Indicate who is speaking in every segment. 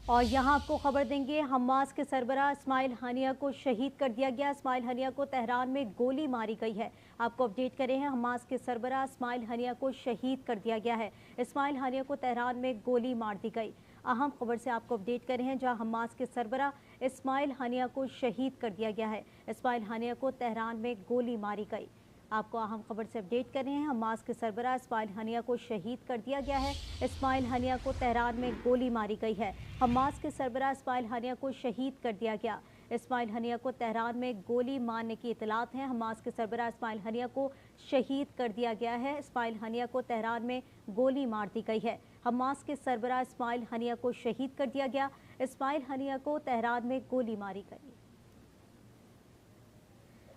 Speaker 1: और यहाँ आपको खबर देंगे, हमास के सरबराह इस्माइल हानिया को शहीद कर दिया गया। इस्माइल हानिया को तेहरान में गोली मारी गई है। आपको अपडेट करें हैं, हमास के सरबराह इस्माइल हानिया को शहीद कर दिया गया है। इस्माइल हानिया को तेहरान में गोली मार दी गई। अहम खबर से आपको अपडेट करें हैं, जहां हमास के सरबराह इस्माइल हानिया को शहीद कर दिया गया है। इस्माइल हानिया को तेहरान में गोली मारी गई। आपको अहम खबर से अपडेट कर रहे हैं, हमास के सरबराह इस्माइल हानिया को शहीद कर दिया गया है। इस्माइल हानिया को तेहरान में गोली मारी गई है। हमास के सरबराह इस्माइल हानिया को शहीद कर दिया गया। इस्माइल हानिया को तेहरान में गोली मारने की इतलात है। हमास के सरबराह इस्माइल हानिया को शहीद कर दिया गया है। इस्माइल हानिया को तेहरान में गोली मार दी गई है। हमास के सरबराह इस्माइल हानिया को शहीद कर दिया गया। इस्माइल हानिया को तेहरान में गोली मारी गई।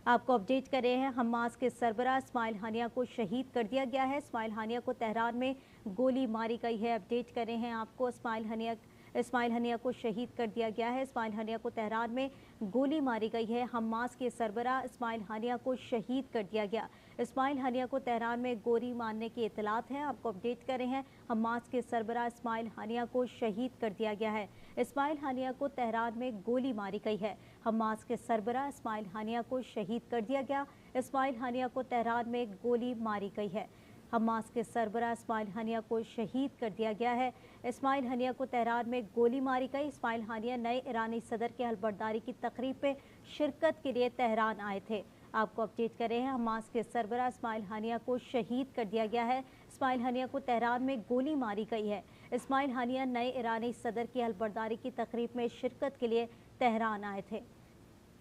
Speaker 1: आपको अपडेट कर रहे हैं, हमास के सरबराह इस्माइल हानिया को शहीद कर दिया गया है। इस्माइल हानिया को तेहरान में गोली मारी गई है। अपडेट कर रहे हैं आपको, इस्माइल हानिया को शहीद कर दिया गया है। इस्माइल हानिया को तेहरान में गोली मारी गई है। हमास के सरबराह इस्माइल हानिया को शहीद कर दिया गया। इस्माइल हानिया को तेहरान में गोली मारने की इतलात है। आपको अपडेट कर रहे हैं, हमास के सरबराह इस्माइल हानिया को शहीद कर दिया गया है। इस्माइल हानिया को तेहरान में गोली मारी गई है। हमास के सरबराह इस्माइल हानिया को शहीद कर दिया गया। इस्माइल हानिया को तेहरान में गोली मारी गई है। हमास के सरबराह इस्माइल हानिया को शहीद कर दिया गया है। इस्माइल हानिया को तेहरान में गोली मारी गई। इस्माइल हानिया नए ईरानी सदर के हलबर्दारी की तकरीब में शिरकत के लिए तेहरान आए थे। आपको अपडेट कर रहे हैं, हमास के सरबराह इस्माइल हानिया को शहीद कर दिया गया है। इस्माइल हानिया को तेहरान में गोली मारी गई है। इस्माइल हानिया नए ईरानी सदर की हलबर्दारी की तकरीब में शिरकत के लिए तेहरान आए थे।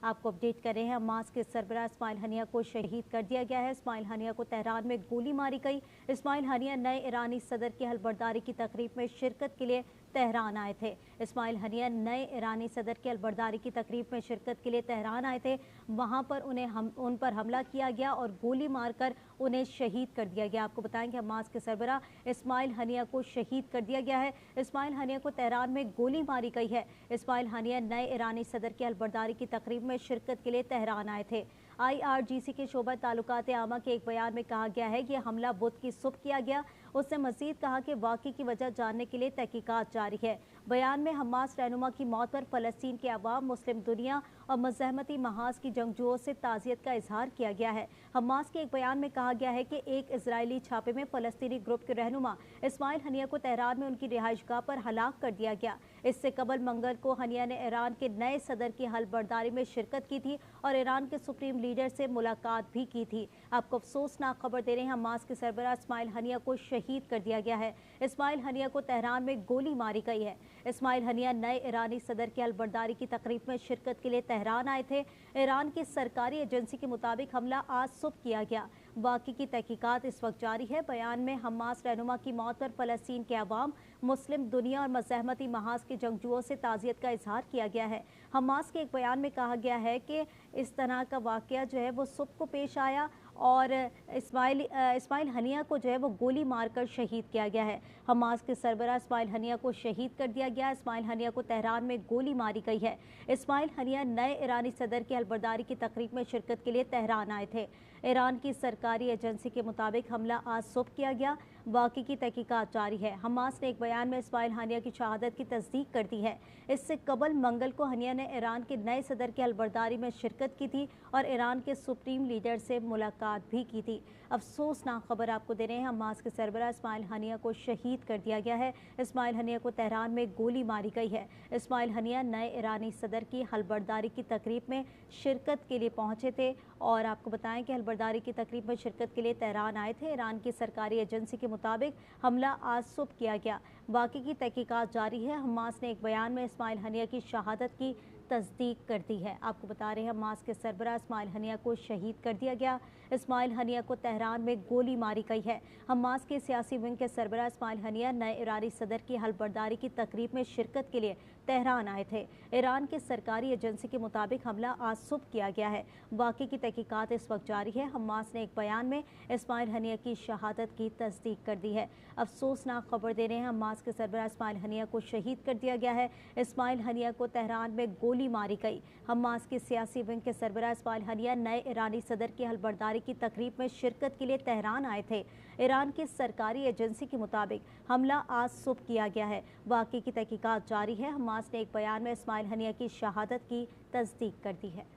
Speaker 1: आपको अपडेट कर रहे हैं, हमास के सरबराह इस्माइल हानिया को शहीद कर दिया गया है। इस्माइल हानिया को तेहरान में गोली मारी गई। इस्माइल हानिया नए ईरानी सदर की हलबर्दारी की तकरीब में शिरकत के लिए तेहरान आए थे। इस्माइल हानिया नए ईरानी सदर की हलबर्दारी की तकरीब में शिरकत के लिए तेहरान आए थे। वहां पर उन पर हमला किया गया और गोली मारकर उन्हें शहीद कर दिया गया। आपको बताएंगे, हमास के सरबराह इस्माइल हानिया को शहीद कर दिया गया है। इस्माइल हानिया को तेहरान में गोली मारी गई है। इस्माइल हानिया नए ईरानी सदर की हलबर्दारी की तकरीब में शिरकत के लिए तेहरान आए थे। IRGC के शोबा ताल्लुकात आमा के एक बयान में कहा गया है कि हमला बुध की सुबह किया गया। उसने मजीद कहा कि वाक़ई की वजह जानने के लिए तहकीकात जारी है। बयान में हमास रहनुमा की मौत पर फ़लस्तीन के अवाम, मुस्लिम दुनिया और मज़हमती महाज की जंगजुओं से ताज़ियत का इजहार किया गया है। हमास के एक बयान में कहा गया है कि एक इजरायली छापे में फ़लस्तीनी ग्रुप के रहनुमा इस्माइल हानिया को तेहरान में उनकी रिहाइशगाह पर हलाक कर दिया गया। इससे कबल मंगल को हानिया ने ईरान के नए सदर की हलबर्दारी में शिरकत की थी और ईरान के सुप्रीम लीडर से मुलाकात भी की थी। आपको अफसोसनाक खबर दे रहे हैं, हमास के सरबराह इस्माइल हानिया को शहीद कर दिया गया है। इस्माइल हानिया को तेहरान में गोली मारी गई है। इस्माइल हानिया नए ईरानी सदर की हलबर्दारी की तकरीब में शिरकत के लिए तेहरान आए थे। ईरान की सरकारी एजेंसी के मुताबिक हमला आज सुबह किया गया। वाक़ई की तहकीकात इस वक्त जारी है। बयान में हमास रहनुमा की मौत पर फ़लस्तीन के अवाम, मुस्लिम दुनिया और मज़हमती महाज के जंगजुओं से ताज़ियत का इजहार किया गया है। हमास के एक बयान में कहा गया है कि इस तरह का वाक़या जो है वो सुबह को पेश आया और इस्माइल हानिया को जो है वो गोली मारकर शहीद किया गया है। हमास के सरबराह इस्माइल हानिया को शहीद कर दिया गया। इस्माइल हानिया को तेहरान में गोली मारी गई है। इस्माइल हानिया नए ईरानी सदर की हलबर्दारी की तकरीब में शिरकत के लिए तेहरान आए थे। ईरान की सरकारी एजेंसी के मुताबिक हमला आज सुबह किया गया। वाक़ई की तहकीकात जारी है। हमास ने एक बयान में इस्माइल हानिया की शहादत की तस्दीक कर दी है। इससे कबल मंगल को हानिया ने ईरान के नए सदर की हलबर्दारी में शिरकत की थी और ईरान के सुप्रीम लीडर से मुलाकात भी की थी। अफसोसनाक खबर आपको दे रहे हैं, हमास के सरबराह इस्माइल हानिया को शहीद कर दिया गया है। इस्माइल हानिया को तेहरान में गोली मारी गई है। इस्माइल हानिया नए ईरानी सदर की हलबर्दारी की तकरीब में शिरकत के लिए पहुंचे थे और आपको बताएं कि हलबर्दारी की तकरीब में शिरकत के लिए तेहरान आए थे। ईरान की सरकारी एजेंसी के मुताबिक हमला आज सुबह किया गया। वाक़ई की तहकीकात जारी है। हमास ने एक बयान में इस्माइल हानिया की शहादत की तस्दीक कर दी है। आपको बता रहे हैं, हमास के सरबराह इस्माइल हानिया को शहीद कर दिया गया। इस्माइल हानिया को तेहरान में गोली मारी गई है। हमास के सियासी विंग के सरबराह इस्माइल हानिया नए ईरानी सदर की हलबर्दारी की तकरीब में शिरकत के लिए तेहरान आए थे। ईरान की सरकारी एजेंसी के मुताबिक हमला आज सुबह किया गया है। वाक़ई की तहकीकात इस वक्त जारी है। हमास ने एक बयान में इस्माइल हानिया की शहादत की तस्दीक कर दी है। अफसोसनाक खबर दे रहे हैं, हमास के सरबराह इस्माइल हानिया को शहीद कर दिया गया है। इस्माइल हानिया को तेहरान में गोली गोली मारी गई। हमास के सियासी विंग के सरबराह इस्माइल हनिया नए ईरानी सदर की हलबर्दारी की तकरीब में शिरकत के लिए तेहरान आए थे। ईरान की सरकारी एजेंसी के मुताबिक हमला आज सुबह किया गया है। वाक़ई की तहकीकात जारी है। हमास ने एक बयान में इस्माइल हनिया की शहादत की तस्दीक कर दी है।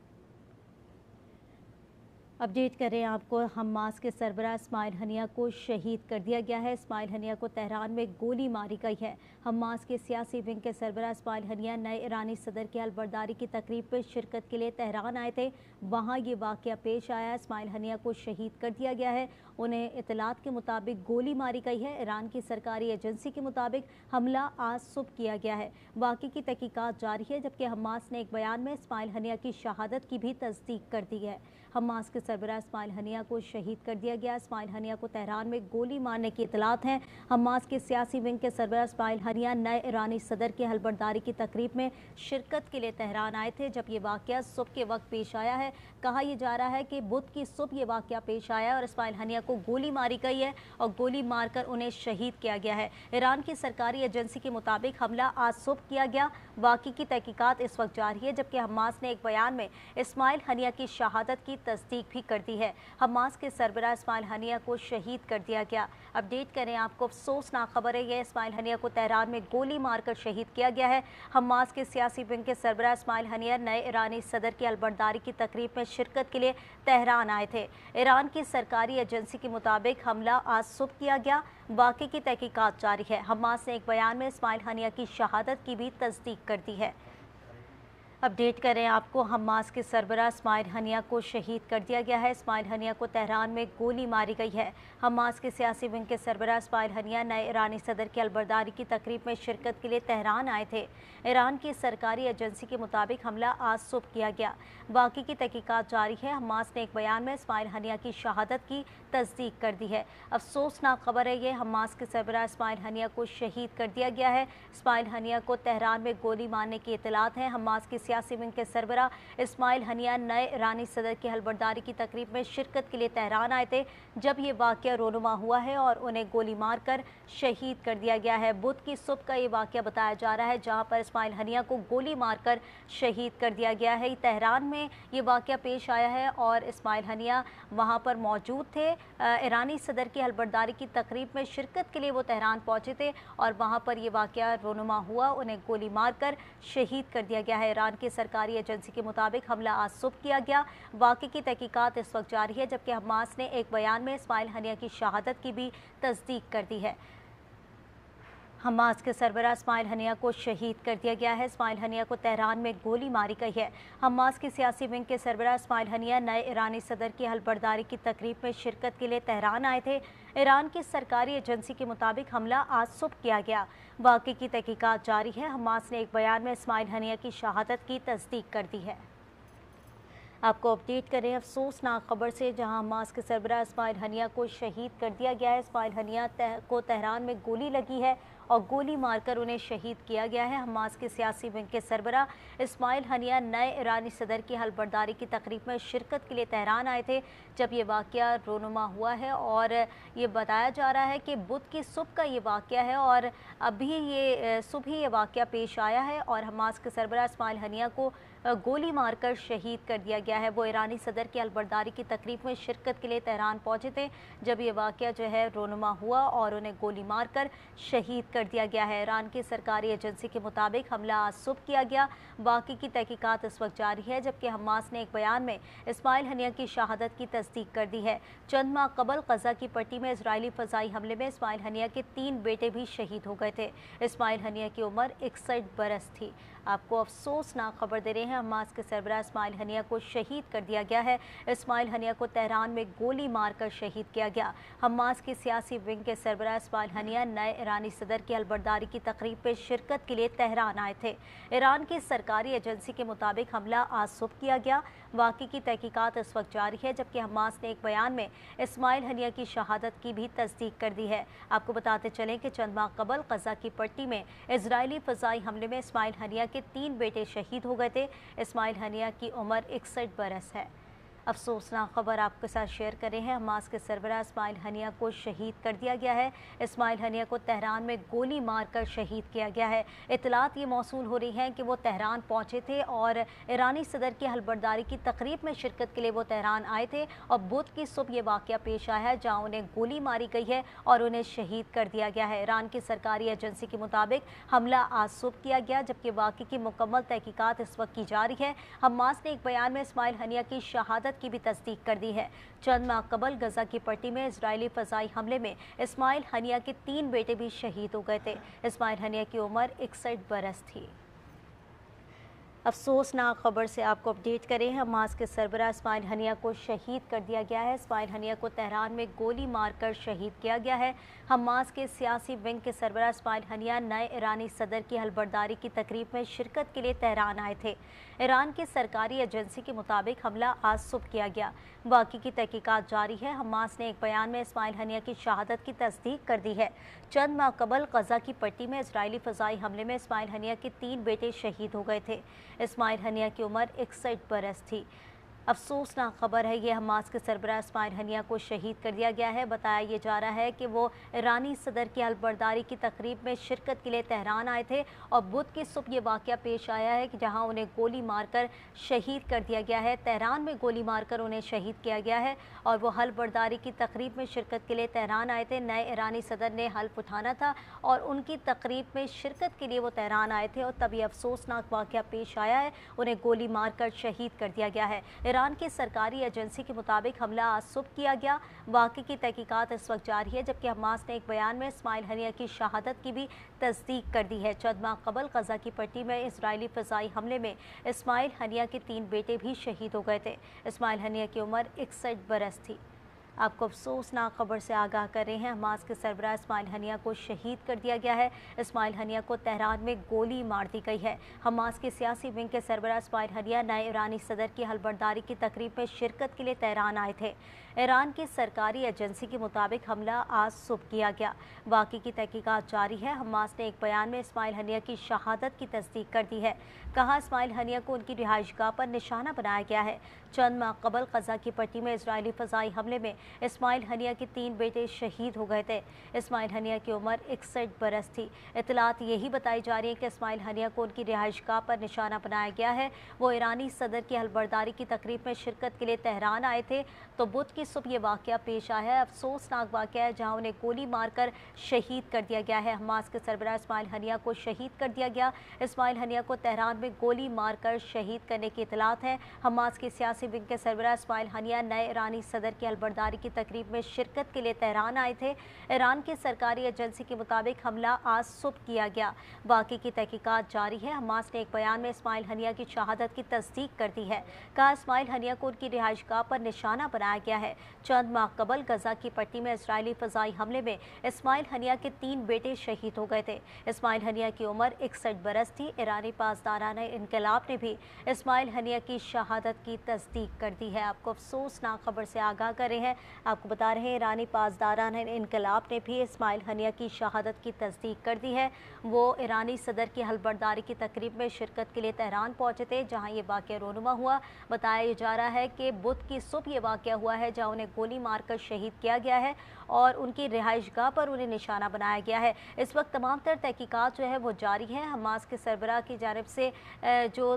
Speaker 1: अपडेट कर रहे हैं आपको, हमास के सरबराह इस्माइल हनिया को शहीद कर दिया गया है। इस्माइल हनिया को तेहरान में गोली मारी गई है। हमास के सियासी विंग के सरबराह इस्माइल हनिया नए ईरानी सदर की हलबर्दारी की तकरीब में शिरकत के लिए तेहरान आए थे। वहां ये वाक़या पेश आया। इस्माइल हनिया को शहीद कर दिया गया है। उन्हें इतलात के मुताबिक गोली मारी गई है। ईरान की सरकारी एजेंसी के मुताबिक हमला आज सुबह किया गया है। वाक़ई की तहकीकात जारी है, जबकि हमास ने एक बयान में इस्माइल हनिया की शहादत की भी तस्दीक कर दी है। हमास के सरबराह इस्माइल हनिया को शहीद कर दिया गया। इस्माइल हनिया को तेहरान में गोली मारने की इतलात हैं। हमास के सियासी विंग के सरबराह इस्माइल हनिया नए ईरानी सदर की हलबर्दारी की तकरीब में शिरकत के लिए तेहरान आए थे, जब ये वाक़या सुबह के वक्त पेश आया है। कहा यह जा रहा है कि बुध की सुबह ये वाक़या पेश आया है और इस्माइल हनिया को गोली मारी गई है और गोली मारकर उन्हें शहीद किया गया है। ईरान की सरकारी एजेंसी के मुताबिक हमला आज सुबह किया गया। वाक़ई की तहकीकात इस वक्त जारी है, जबकि हमास ने एक बयान में इस्माइल हनिया की शहादत की तस्दीक भी कर दी है। हमास के सरबराह इस्माइल हनिया को शहीद कर दिया गया। अपडेट करें आपको, अफसोसनाक खबर है। यह इस्माइल हनिया को तेहरान में गोली मारकर शहीद किया गया है। हमास के सियासी विंग के सरबराह इस्माइल हनिया नए ईरानी सदर की हलबर्दारी की तकरीब में शिरकत के लिए तेहरान आए थे। ईरान की सरकारी एजेंसी के मुताबिक हमला आज सुबह किया गया। वाक़ई की तहकीकात जारी है। हमास ने एक बयान में इस्माइल हनिया की शहादत की भी तस्दीक कर दी है। अपडेट करें आपको, हमास के सरबराह इस्माइल हनिया को शहीद कर दिया गया है। इस्माइल हनिया को तेहरान में गोली मारी गई है। हमास के सियासी विंग के सरबराह इस्माइल हनिया नए ईरानी सदर की हलबर्दारी की तकरीब में शिरकत के लिए तेहरान आए थे। ईरान की सरकारी एजेंसी के मुताबिक हमला आज सुबह किया गया। वाक़ई की तहकीकात जारी है। हमास ने एक बयान में इस्माइल हनिया की शहादत की तस्दीक कर दी है। अफसोसनाक खबर है। ये हमास के सरबराह इस्माइल हनिया को शहीद कर दिया गया है। इस्माइल हनिया को तेहरान में गोली मारने की इतलात है। हमास की सियासी विंग के सरबराह इस्माइल हनिया नए ईरानी सदर की हलबर्दारी की तकरीब में शिरकत के लिए तेहरान आए थे, जब ये वाक़या रोनुमा हुआ है और उन्हें गोली मारकर शहीद कर दिया गया है। बुध की सुबह का ये वाक़या बताया जा रहा है, जहां पर इस्माइल हनिया को गोली मारकर शहीद कर दिया गया है। तेहरान में ये वाक़या पेश आया है और इस्माइल हनिया वहां पर मौजूद थे। ईरानी सदर की हलबर्दारी की तकरीब में शिरकत के लिए वो तेहरान पहुंचे थे और वहां पर ये वाक़या रोनुमा हुआ। उन्हें गोली मारकर शहीद कर दिया गया है। ईरान की सरकारी एजेंसी के मुताबिक हमला आज सुबह किया गया। वाक़ई की तहकीकात इस वक्त जारी है, जबकि हमास ने एक बयान में इस्माइल हनिया की शहादत की भी तस्दीक कर दी है। हमास के सरबराह इस्माइल हनिया को शहीद कर दिया गया है। इस्माइल हनिया को तेहरान में गोली मारी गई है। हमास की सियासी विंग के सरबराह इस्माइल हनिया नए ईरानी सदर की हलबर्दारी की तकरीब में शिरकत के लिए तेहरान आए थे। ईरान की सरकारी एजेंसी के मुताबिक हमला आज सुबह किया गया। वाक़ई की तहकीकात जारी है। हमास ने एक बयान में इस्माइल हनिया की शहादत की तस्दीक कर दी है। आपको अपडेट करें अफसोसनाक खबर से, जहां हमास के सरबराह इस्माइल हनिया को शहीद कर दिया गया है। इस्माइल हनिया को तेहरान में गोली लगी है और गोली मारकर उन्हें शहीद किया गया है। हमास के सियासी विंग के सरबराह इस्माइल हनिया नए ईरानी सदर की हलबर्दारी की तकरीब में शिरकत के लिए तेहरान आए थे, जब ये वाक़या रोनुमा हुआ है और ये बताया जा रहा है कि बुध की सुबह का ये वाक़या है और अभी ये सुबह ये वाक़या पेश आया है और हमास के सरबराह इस्माइल हनिया को गोली मारकर शहीद कर दिया गया है। वो ईरानी सदर की हलबर्दारी की तकरीब में शिरकत के लिए तेहरान पहुंचे थे, जब ये वाक़या जो है रोनुमा हुआ और उन्हें गोली मारकर शहीद कर दिया गया है। ईरान की सरकारी एजेंसी के मुताबिक हमला आज सुबह किया गया। वाक़ई की तहकीकात इस वक्त जारी है, जबकि हमास ने एक बयान में इस्माइल हनिया की शहादत की तस्दीक कर दी है। चंद माह कबल गजा की पट्टी में इजरायली फ़ज़ाई हमले में इस्माइल हनिया के 3 बेटे भी शहीद हो गए थे। इस्माइल हनिया की उम्र 61 बरस थी। आपको अफसोसनाक खबर दे रहे हैं, हमास के सरबराह इस्माइल हनिया को शहीद कर दिया गया है। इस्माइल हनिया को तेहरान में गोली मारकर शहीद किया गया। हमास की सियासी विंग के सरबराह इस्माइल हनिया नए ईरानी सदर की हलबर्दारी की तकरीब में शिरकत के लिए तेहरान आए थे। ईरान की सरकारी एजेंसी के मुताबिक हमला आज सुबह किया गया। वाक़ई की तहकीकात इस वक्त जारी है, जबकि हमास ने एक बयान में इस्माइल हनिया की शहादत की भी तस्दीक कर दी है। आपको बताते चलें कि चंद माह कबल गजा की पट्टी में इजरायली फ़ज़ाई हमले में इस्माइल हनिया के 3 बेटे शहीद हो गए थे। इस्माइल हनिया की उम्र 61 बरस है। अफसोसनाक खबर आपके साथ शेयर कर रहे हैं। हमास के सरबराह इस्माइल हनिया को शहीद कर दिया गया है। इस्माइल हनिया को तेहरान में गोली मारकर शहीद किया गया है। इतलात ये मौसूल हो रही हैं कि वो तेहरान पहुंचे थे और ईरानी सदर की हलबरदारी की तकरीब में शिरकत के लिए वो तेहरान आए थे और बुध की सुबह ये वाक़या पेश आया है जहाँ उन्हें गोली मारी गई है और उन्हें शहीद कर दिया गया है। ईरान की सरकारी एजेंसी के मुताबिक हमला आज सुबह किया गया, जबकि वाक़े की मुकम्मल तहकीकात इस वक्त की जा रही है। हमास ने एक बयान में इस्माइल हनिया की शहादत की भी तस्दीक कर दी है। चंद माह कबल गजा की पट्टी में इजरायली फजाई हमले में इस्माइल हनिया के 3 बेटे भी शहीद हो गए थे। इस्माइल हनिया की उम्र 61 बरस थी। अफसोसनाक खबर से आपको अपडेट करें। हमास के सरबराह इस्माइल हनिया को शहीद कर दिया गया है। इस्माइल हनिया को तेहरान में गोली मारकर शहीद किया गया है। हमास के सियासी विंग के सरबराह इस्माइल हनिया नए ईरानी सदर की हलबरदारी की तकरीब में शिरकत के लिए तेहरान आए थे। ईरान की सरकारी एजेंसी के मुताबिक हमला आज सुबह किया गया। वाक़े की तहकीकात जारी है। हमास ने एक बयान में इस्माइल हनिया की शहादत की तस्दीक कर दी है। चंद माह कबल गजा की पट्टी में इजरायली फ़ज़ाई हमले में इस्माइल हनिया के 3 बेटे शहीद हो गए थे। इस्माइल हनिया की उम्र 61 बरस थी। अफसोसनाक खबर है ये, हमास के सरबराह इस्माइल हनिया को शहीद कर दिया गया है। बताया ये जा रहा है कि वो ईरानी सदर की हलबरदारी की तकरीब में शिरकत के लिए तेहरान आए थे और बुध की सुबह ये वाक़या पेश आया है कि जहां उन्हें गोली मारकर शहीद कर दिया गया है। तेहरान में गोली मारकर उन्हें शहीद किया गया है और वो हलबरदारी की तकरीब में शिरकत के लिए तेहरान आए थे। नए ईरानी सदर ने हल्फ उठाना था और उनकी तकरीब में शिरकत के लिए वो तेहरान आए थे और तभी अफसोसनाक वाक़या पेश आया है, उन्हें गोली मारकर शहीद कर दिया गया है। ईरान की सरकारी एजेंसी के मुताबिक हमला आज सुबह किया गया। वाक़े की तहकीकात इस वक्त जारी है, जबकि हमास ने एक बयान में इस्माइल हनिया की शहादत की भी तस्दीक कर दी है। चंद माह कबल गजा की पट्टी में इजरायली फ़ज़ाई हमले में इस्माइल हनिया के 3 बेटे भी शहीद हो गए थे। इस्माइल हनिया की उम्र 61 बरस थी। आपको अफसोसनाक खबर से आगाह कर रहे हैं। हमास के सरबराह इस्माइल हनिया को शहीद कर दिया गया है। इस्माइल हनिया को तेहरान में गोली मार दी गई है। हमास के सियासी विंग के सरबराह इस्माइल हनिया नए ईरानी सदर की हलबरदारी की तकरीब में शिरकत के लिए तेहरान आए थे। ईरान की सरकारी एजेंसी के मुताबिक हमला आज सुबह किया गया। वाक़े की तहकीकात जारी है। हमास ने एक बयान में इस्माइल हनिया की शहादत की तस्दीक कर दी है। कहा, इस्माइल हनिया को उनकी रिहाइशगाह पर निशाना बनाया गया है। चंद माह कबल गजा की पट्टी में इजरायली फ़ज़ाई हमले में इस्माइल हनिया के 3 बेटे शहीद हो गए थे। इस्माइल हनिया की उम्र 61 बरस थी। इतलात यही बताई जा रही है कि इस्माइल हनिया को उनकी रिहाइशगाह पर निशाना बनाया गया है। वो ईरानी सदर की हलबरदारी की तकरीब में शिरकत के लिए तेहरान आए थे तो बुध की सुबह ये वाक़या पेश आया है। अफसोसनाक वाक़या है जहाँ उन्हें गोली मारकर शहीद कर दिया गया है। हमास के सरबराह इस्माइल हनिया को शहीद कर दिया गया। इस्माइल हनिया को तेहरान में गोली मारकर शहीद करने की इतलात है। हमास के सियासी विंग के सरबराह इस्माइल हनिया नए ईरानी सदर की हलबरदारी की तकरीब में शिरकत के लिए तेहरान आए थे। ईरान की सरकारी एजेंसी के मुताबिक हमला आज सुबह किया गया। वाक़े की तहकीकात जारी है। हमास ने एक बयान में इस्माइल हनिया की शहादत की तस्दीक कर दी है। कहा, इस्माइल हनिया को उनकी रिहाइशगाह पर निशाना बनाया गया है। चंद माह कबल गजा की पट्टी में इजरायली फ़ज़ाई हमले में इस्माइल हनिया के 3 बेटे शहीद हो गए थे। इस्माइल हनिया की उम्र 61 बरस थी। ईरानी पासदाराना इनकलाब ने भी इस्माइल हनिया की शहादत की तस्दीक कर दी है। आपको अफसोसनाक खबर से आगाह कर रहे हैं। आपको बता रहे हैं, ईरानी पासदाराना इनकलाब ने भी इस्माइल हनिया की शहादत की तस्दीक कर दी है। वो ईरानी सदर की हलबरदारी की तकरीब में शिरकत के लिए तेहरान पहुंचे थे जहां ये वाक़या रोनुमा हुआ। बताया जा रहा है कि बुध की सुबह ये वाक़या हुआ है जहां उन्हें गोली मारकर शहीद किया गया है और उनकी रिहाइशगाह पर उन्हें निशाना बनाया गया है। इस वक्त तमाम तर तहकीकात जो है वो जारी है। हमास के सरबराह की जानिब से जो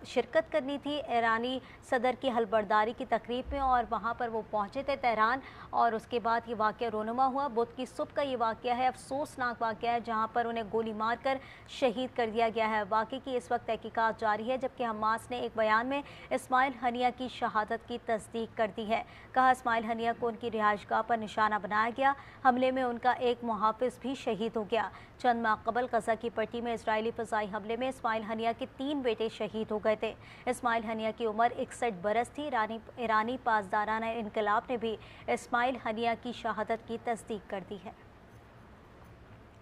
Speaker 1: शिरकत करनी थी ईरानी सदर की हलबरदारी की तकरीब में और वहाँ पर वो पहुँचे थे तेहरान और उसके बाद ये वाक़या रोनुमा हुआ। बुध की सुबह का ये वाक़या है, अफसोसनाक वाक़या है जहाँ पर उन्हें गोली मारकर शहीद कर दिया गया है। वाक़े की इस वक्त तहकीकात जारी है, जबकि हमास ने एक बयान में इस्माइल हनिया की शहादत की तस्दीक कर दी है। कहा, इस्माइल हनिया को उनकी रिहाइशगाह पर निशाना बनाया गया। हमले में उनका एक मुहाफिज भी शहीद हो गया। चंद माह कबल गजा की पट्टी में इजरायली फ़ज़ाई हमले में इस्माइल हनिया के 3 बेटे शहीद हो गए थे। इस्माइल हनिया की उम्र 61 बरस थी। ईरानी पासदाराना इनकलाब ने भी इस्माइल हनिया की शहादत की तस्दीक कर दी है।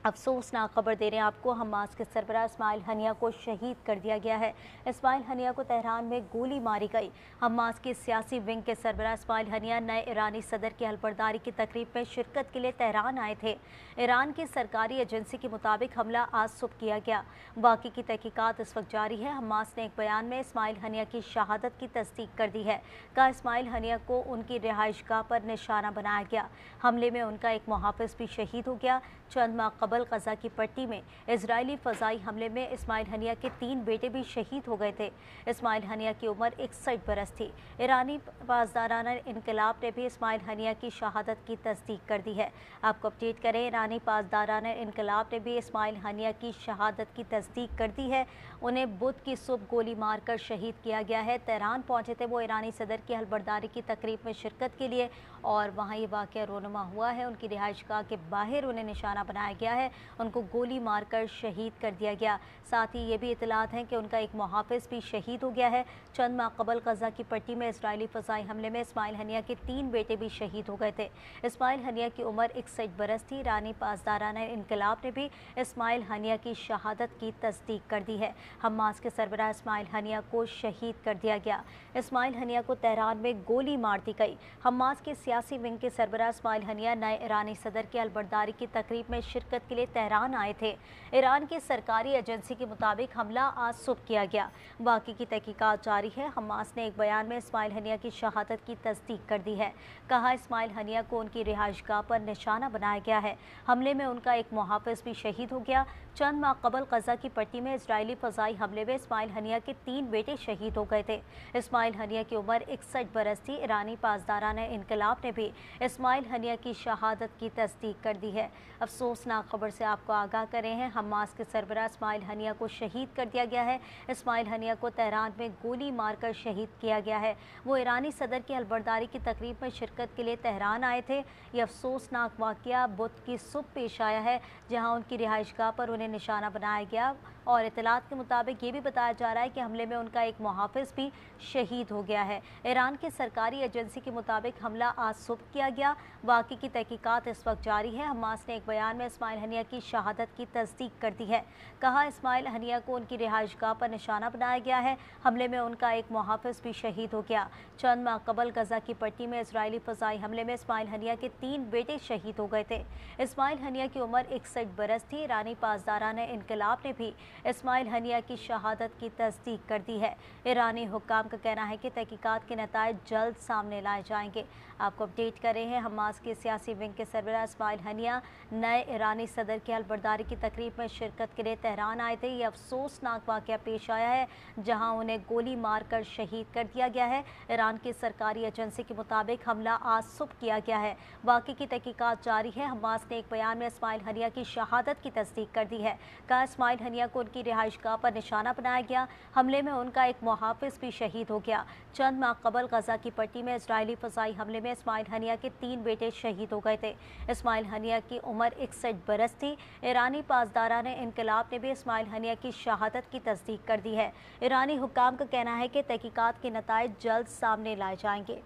Speaker 1: अफसोसनाक खबर दे रहे हैं आपको, हमास के सरबराह इस्माइल हनिया को शहीद कर दिया गया है। इस्माइल हनिया को तेहरान में गोली मारी गई। हमास की सियासी विंग के सरबराह इस्माइल हनिया नए ईरानी सदर की हलबर्दारी की तकरीब में शिरकत के लिए तेहरान आए थे। ईरान की सरकारी एजेंसी के मुताबिक हमला आज सुबह किया गया। वाक़ई की तहकीकात इस वक्त जारी है। हमास ने एक बयान में इस्माइल हनिया की शहादत की तस्दीक कर दी है। कहा इस्माइल हनिया को उनकी रिहाइशगाह पर निशाना बनाया गया। हमले में उनका एक मुहाफिज भी शहीद हो गया। चंद माह कबल गजा की पट्टी में इजरायली फ़ज़ाई हमले में इस्माइल हनिया के 3 बेटे भी शहीद हो गए थे। इस्माइल हनिया की उम्र 61 बरस थी। ईरानी पासदाराना इनकलाब ने भी इस्माइल हनिया की शहादत की तस्दीक कर दी है। आपको अपडेट करें, ईरानी पासदाराना इनकलाब ने भी इस्माइल हनिया की शहादत की तस्दीक कर दी है। उन्हें बुध की सुबह गोली मारकर शहीद किया गया है। तेहरान पहुंचे थे वो ईरानी सदर की हलबर्दारी की तकरीब में शिरकत के लिए और वहाँ ये वाक़या रोनुमा हुआ है। उनकी रिहाइशगाह के बाहर उन्हें निशाना बनाया गया है। उनको गोली मारकर शहीद कर दिया गया। साथ ही ये भी इतलात हैं कि उनका एक मुहाफिज भी शहीद हो गया है। चंद माह कबल गजा की पट्टी में इजरायली फ़ज़ाई हमले में इस्माइल हनिया के 3 बेटे भी शहीद हो गए थे। इस्माइल हनिया की उम्र 61 बरस थी। ईरानी पासदाराना इनकलाब ने भी इस्माइल हनिया की शहादत की तस्दीक कर दी है। हमास के सरबराह इस्माइल हनिया को शहीद कर दिया गया। इस्माइल हनिया को तेहरान में गोली मार दी गई। हमास के सियासी विंग के सरबराह इस्माइल हनिया नए ईरानी सदर की अलबर्दारी की तकरीब में शिरकत के लिए तेहरान आए थे। ईरान की सरकारी एजेंसी के मुताबिक हमला आज सुबह किया गया। वाक़ई की तहकीकात जारी है। हमास ने एक बयान में इस्माइल हनिया की शहादत की तस्दीक कर दी है। कहा इस्माइल हनिया को उनकी रिहाइशगाह पर निशाना बनाया गया है। हमले में उनका एक मुहाफिज भी शहीद हो गया। चंद माह कबल गजा की पट्टी में इजरायली फ़ज़ाई हमले में इस्माइल हनिया के 3 बेटे शहीद हो गए थे। इस्माइल हनिया की उम्र 61 बरस थी। ईरानी पासदाराना इनकलाब ने भी इस्माइल हनिया की शहादत की तस्दीक कर दी है। अफसोसनाक खबर से आपको आगाह कर रहे हैं, हमास के सरबराह इस्माइल हनिया को शहीद कर दिया गया है। इस्माइल हनिया को तेहरान में गोली मारकर शहीद किया गया है। वो ईरानी सदर की हलबर्दारी की तकरीब में शिरकत के लिए तेहरान आए थे। ये अफसोसनाक वाक़या बुध की सुबह पेश आया है, जहाँ उनकी रिहाइशगाह पर उन्हें निशाना बनाया गया और इतलात के मुताबिक ये भी बताया जा रहा है कि हमले में उनका एक मुहाफिज भी शहीद हो गया है। ईरान की सरकारी एजेंसी के मुताबिक हमला आज सुबह किया गया। वाक़ई की तहकीकात इस वक्त जारी है। हमास ने एक बयान में इस्माइल हनिया की शहादत की तस्दीक कर दी है। कहा इस्माइल हनिया को उनकी रिहाइशगाह पर निशाना बनाया गया है। हमले में उनका एक मुहाफिज भी शहीद हो गया। चंद माह कबल गजा की पट्टी में इजरायली फ़ज़ाई हमले में इस्माइल हनिया के 3 बेटे शहीद हो गए थे। इस्माइल हनिया की उम्र 61 बरस थी। ईरानी पासदाराना इनकलाब ने भी इस्माइल हनिया की शहादत की तस्दीक कर दी है। ईरानी हुक्काम का कहना है कि तहकीकात के नताइज जल्द सामने लाए जाएंगे। आपको अपडेट कर रहे हैं, हमास के सियासी विंग के सरबराह इस्माइल हनिया नए ईरानी सदर की हलबर्दारी की तकरीब में शिरकत के लिए तेहरान आए थे। ये अफसोसनाक वाक़या पेश आया है, जहां उन्हें गोली मारकर शहीद कर दिया गया है। ईरान की सरकारी एजेंसी के मुताबिक हमला आज सुबह किया गया है। वाक़ई की तहकीकात जारी है। हमास ने एक बयान में इस्माइल हनिया की शहादत की तस्दीक कर दी है। कहा इस्माइल हनिया को उनकी रिहाइशगाह पर निशाना बनाया गया। हमले में उनका एक मुहाफिज भी शहीद हो गया। चंद माह कबल गजा की पट्टी में इजरायली फ़ज़ाई हमले में इस्माइल हनिया के 3 बेटे शहीद हो गए थे। इस्माइल हनिया की उम्र 61 बरस थी। ईरानी पासदाराना इनकलाब ने भी इस्माइल हनिया की शहादत की तस्दीक कर दी है। ईरानी हुक्काम का कहना है कि तहकीकात के नताइज जल्द सामने लाए जाएंगे।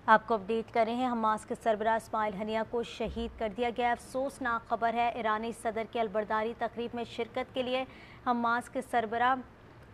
Speaker 1: आपको अपडेट कर रहे हैं, हमास के सरबराह इस्माइल हनिया को शहीद कर दिया गया। अफसोसनाक खबर है, ईरानी सदर की अलबर्दारी तकरीब में शिरकत के लिए हमास के सरबराह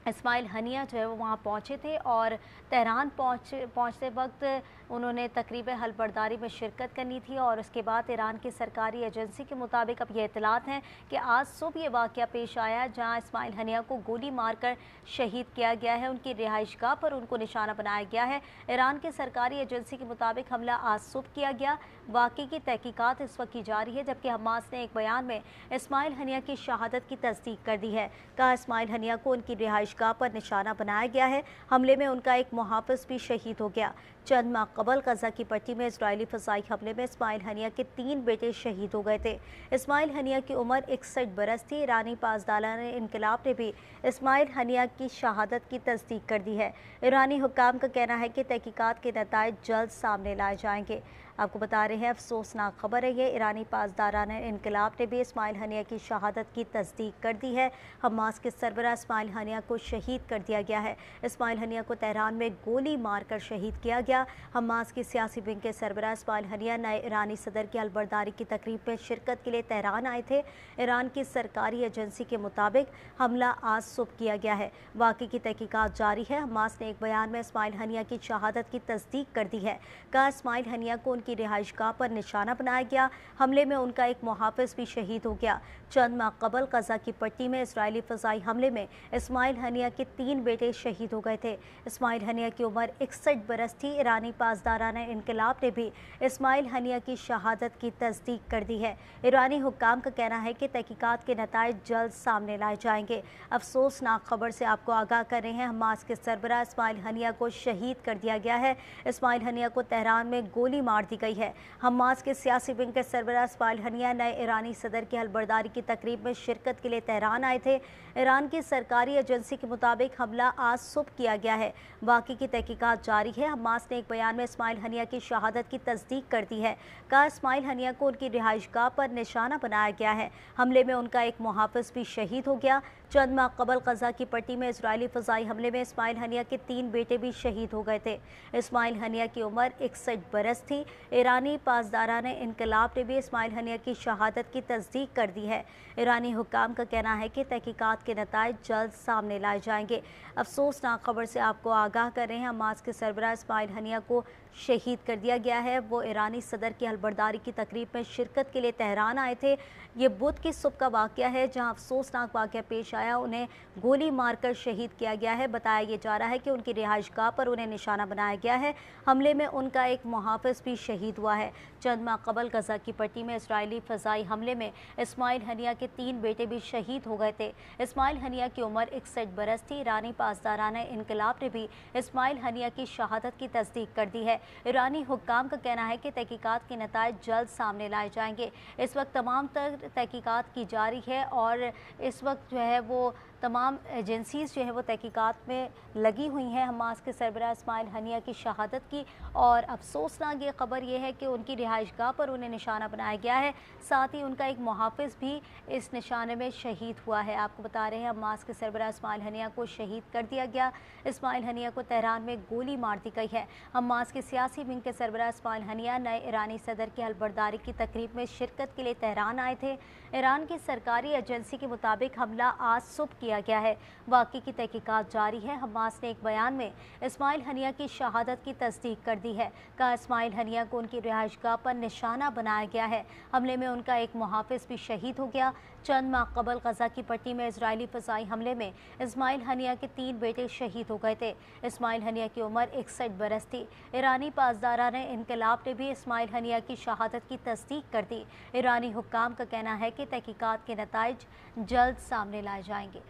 Speaker 1: इस्माइल हनिया जो है वो वहाँ पहुँचे थे और तेहरान पहुँचते वक्त उन्होंने तकरीब हलबर्दारी में शिरकत करनी थी और उसके बाद ईरान की सरकारी एजेंसी के मुताबिक अब ये इतलात हैं कि आज सुबह ये वाक़या पेश आया जहाँ इस्माइल हनिया को गोली मारकर शहीद किया गया है। उनकी रिहाइशगाह पर उनको निशाना बनाया गया है। ईरान की सरकारी एजेंसी के मुताबिक हमला आज सुबह किया गया। वाक़ई की तहकीकात इस वक्त की जारी है, जबकि हमास ने एक बयान में इस्माइल हनिया की शहादत की तस्दीक कर दी है। कहा इस्माइल हनिया को उनकी रिहाइशगाह पर निशाना बनाया गया है। हमले में उनका एक मुहाफिज भी शहीद हो गया। चंद माह कबल गजा की पट्टी में इजरायली फ़ज़ाई हमले में इस्माइल हनिया के 3 बेटे शहीद हो गए थे। इस्माइल हनिया की उम्र 61 बरस थी। ईरानी पासदाराना इनकलाब ने भी इस्माइल हनिया की शहादत की तस्दीक कर दी है। ईरानी हुक्काम का कहना है कि तहकीकात के नताइज जल्द सामने लाए जाएंगे। आपको बता रहे हैं अफसोसनाक खबर है ये, ईरानी पासदारान इनकलाब ने भी इस्माइल हनिया की शहादत की तस्दीक कर दी है। हमास के सरबराह इस्माइल हनिया को शहीद कर दिया गया है। इस्माइल हनिया को तेहरान में गोली मारकर शहीद किया गया। हमास की सियासी विंग के सरबराह इस्माइल हनिया नए ईरानी सदर की अलबरदारी की तकरीब में शिरकत के लिए तेहरान आए थे। ईरान की सरकारी एजेंसी के मुताबिक हमला आज सुबह किया गया है। वाक़ई की तहकीकात जारी है। हमास ने एक बयान में इस्माइल हनिया की शहादत की तस्दीक कर दी है। कहा इस्माइल हनिया को उनकी रिहाइशगाह पर निशाना बनाया गया। हमले में उनका एक मुहाफिज भी शहीद हो गया। चंद माह कबल गजा की पट्टी में इजरायली फ़ज़ाई हमले में इस्माइल हनिया के 3 बेटे शहीद हो गए थे। इस्माइल हनिया की उम्र 61 बरस थी। ईरानी पासदाराना इनकलाब ने भी इस्माइल हनिया की शहादत की तस्दीक कर दी है। ईरानी हुक्काम का कहना है कि तहकीकात के नताइज जल्द सामने लाए जाएंगे। अफसोसनाक खबर से आपको आगाह कर रहे हैं, हमास के सरबराह इस्माइल हनिया को शहीद कर दिया गया है। इस्माइल हनिया को तेहरान में गोली मार दी गई है। हमास के सियासी विंग के सरबराह इस्माइल हनिया नए ईरानी सदर की हलबरदारी की तकरीब में शिरकत के लिए तेहरान आए थे। ईरान की सरकारी एजेंसी के मुताबिक हमला आज सुबह किया गया है। वाक़ई की तहकीकात जारी है। हमास ने एक बयान में इस्माइल हनिया की शहादत की तस्दीक कर दी है। कहा इस्माइल हनिया को उनकी रिहाइशगाह पर निशाना बनाया गया है। हमले में उनका एक मुहाफिज भी शहीद हो गया। चंद माह कबल गजा की पट्टी में इजरायली फ़ज़ाई हमले में इस्माइल हनिया के 3 बेटे भी शहीद हो गए थे। इस्माइल हनिया की उम्र 61 बरस थी। ईरानी पासदाराना इनकलाब ने भी इस्माइल हनिया की शहादत की तस्दीक कर दी है। ईरानी हुक्काम का कहना है कि तहकीकात के नताइज जल्द सामने लाए जाएंगे। अफसोसनाक खबर से आपको आगाह कर रहे हैं, हमास के सरबराह इस्माइल हनिया को शहीद कर दिया गया है। वो ईरानी सदर की हलबरदारी की तकरीब में शिरकत के लिए तेहरान आए थे। ये बुध की सुबह का वाक़या है जहां अफसोसनाक वाक़या पेश आया। उन्हें गोली मारकर शहीद किया गया है। बताया ये जा रहा है कि उनकी रिहाइशगाह पर उन्हें निशाना बनाया गया है। हमले में उनका एक मुहाफिज भी शहीद हुआ है। चंद माह कबल गजा की पट्टी में इजरायली फ़ज़ाई हमले में इस्माइल हनिया के 3 बेटे भी शहीद हो गए थे। इस्माइल हनिया की उम्र 61 बरस थी। ईरानी पासदाराना इनकलाब ने भी इस्माइल हनिया की शहादत की तस्दीक कर दी है। ईरानी हुक्काम का कहना है कि तहकीकात के नताइज जल्द सामने लाए जाएंगे। इस वक्त तमाम तहकीकात की जारी है और इस वक्त जो है वो तमाम एजेंसीज़ जो है वो तहकीकात में लगी हुई हैं हमास के सरबराह इस्माइल हनिया की शहादत की। और अफसोसनाक ये ख़बर ये है कि उनकी रिहाइशगाह पर उन्हें निशाना बनाया गया है। साथ ही उनका एक मुहाफिज भी इस निशाने में शहीद हुआ है। आपको बता रहे हैं हमास के सरबराह इस्माइल हनिया को शहीद कर दिया गया। इस्माइल हनिया को तेहरान में गोली मार दी गई है। हमास के सियासी विंग के सरबराह इस्माइल हनिया नए ईरानी सदर की हलबरदारी की तकरीब में शिरकत के लिए तेहरान आए थे। ईरान की सरकारी एजेंसी के मुताबिक हमला आज सुबह किया गया है। वाक़ई की तहकीकात जारी है। हमास ने एक बयान में इस्माइल हनिया की शहादत की तस्दीक कर दी है। कहा इस्माइल हनिया को उनकी रिहाइशगाह पर निशाना बनाया गया है। हमले में उनका एक मुहाफिज भी शहीद हो गया। चंद माह कबल गजा की पट्टी में इजरायली फ़ज़ाई हमले में इस्माइल हनिया के 3 बेटे शहीद हो गए थे। इस्माइल हनिया की उम्र 61 बरस थी। ईरानी पासदाराना इनकलाब ने भी इस्माइल हनिया की शहादत की तस्दीक कर दी। ईरानी हुक्काम का कहना है कि तहकीकात के नताइज जल्द सामने लाए जाएंगे।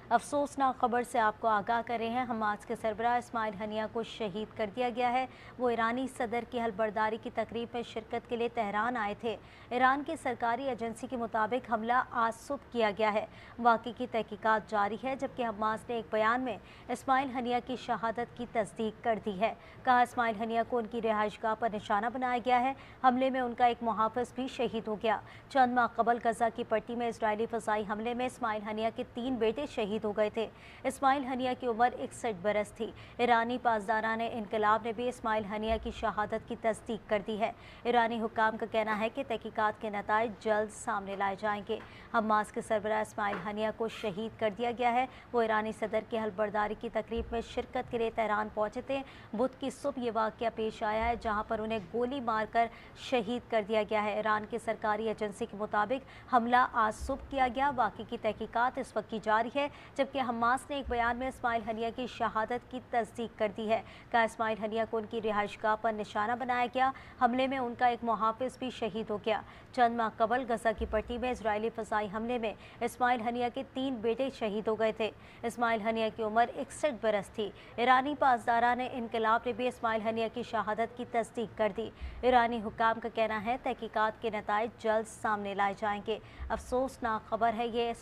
Speaker 1: अफसोसनाक खबर से आपको आगाह कर रहे हैं, हमास के सरबराह इस्माइल हनिया को शहीद कर दिया गया है। वो ईरानी सदर की हलबरदारी की तकरीब में शिरकत के लिए तेहरान आए थे। ईरान की सरकारी एजेंसी के मुताबिक हमला आज सुबह किया गया है। वाक़ई की तहकीकात जारी है, जबकि हमास ने एक बयान में इस्माइल हनिया की शहादत की तस्दीक कर दी है। कहा इस्माइल हनिया को उनकी रिहाइशगाह पर निशाना बनाया गया है। हमले में उनका एक मुहाफिज भी शहीद हो गया। चंद माह कबल गजा की पट्टी में इजरायली फ़ज़ाई हमले में इस्माइल हनिया के 3 बेटे शहीद हो गए थे। इस्माइल हनिया की उम्र 61 बरस थी। ईरानी पासदाराना इनकलाब ने भी इस्माइल हनिया की शहादत की तस्दीक कर दी है। ईरानी हुक्काम का कहना है कि तहकीकात के नताइज जल्द सामने लाए जाएंगे। हमास के सरबराह इस्माइल हनिया को शहीद कर दिया गया है। वो ईरानी सदर की हलबरदारी की तकरीब में शिरकत के लिए तेहरान पहुंचे थे। बुध की सुबह ये वाक़या पेश आया है जहां पर उन्हें गोली मारकर शहीद कर दिया गया है। ईरान की सरकारी एजेंसी के मुताबिक हमला आज सुबह किया गया। बाकी की तहकीकात इस वक्त की जारी है, जबकि हमास ने एक बयान में इस्माइल हनिया की शहादत की तस्दीक कर दी है। कहा इस्माइल हनिया को उनकी रिहाइशगाह पर निशाना बनाया गया। हमले में उनका एक मुहाफिज भी शहीद हो गया। चंद माह कबल गजा की पट्टी में इजरायली फ़ज़ाई हमले में इस्माइल हनिया के 3 बेटे शहीद हो गए थे। इस्माइल हनिया की उम्र 61 बरस थी। ईरानी पासदाराना इनकलाब ने भी इस्माइल हनिया की शहादत की तस्दीक कर दी। ईरानी हुक्काम का कहना है तहकीकात के नताइज जल्द सामने लाए जाएंगे। अफसोसनाक खबर है ये,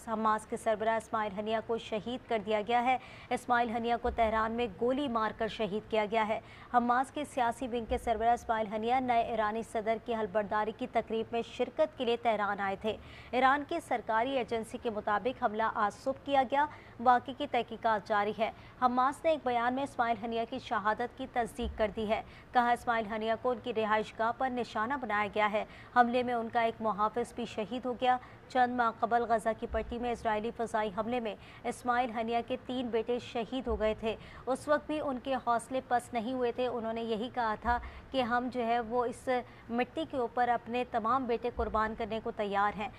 Speaker 1: हमास के सरबराह इस्माइल इस्माइल हनिया को शहीद कर दिया गया है। इस्माइल हनिया को तेहरान में गोली मारकर शहीद किया गया है। हमास के सियासी विंग के सरबराह इस्माइल हनिया नए ईरानी सदर की हलबर्दारी की तकरीब में शिरकत के लिए तेहरान आए थे। ईरान की सरकारी एजेंसी के मुताबिक हमला आज सुबह किया गया। वाक़ई की तहकीकात जारी है। हमास ने एक बयान में इस्माइल हनिया की शहादत की तस्दीक कर दी है। कहा, इस्माइल हनिया को उनकी रिहाइशगाह पर निशाना बनाया गया है। हमले में उनका एक मुहाफिज भी शहीद हो गया। चंद माह कबल गजा की पट्टी में इजरायली फ़ज़ाई हमले में इस्माइल हनिया के 3 बेटे शहीद हो गए थे। उस वक्त भी उनके हौसले पस्त नहीं हुए थे। उन्होंने यही कहा था कि हम जो है वो इस मिट्टी के ऊपर अपने तमाम बेटे कुर्बान करने को तैयार हैं।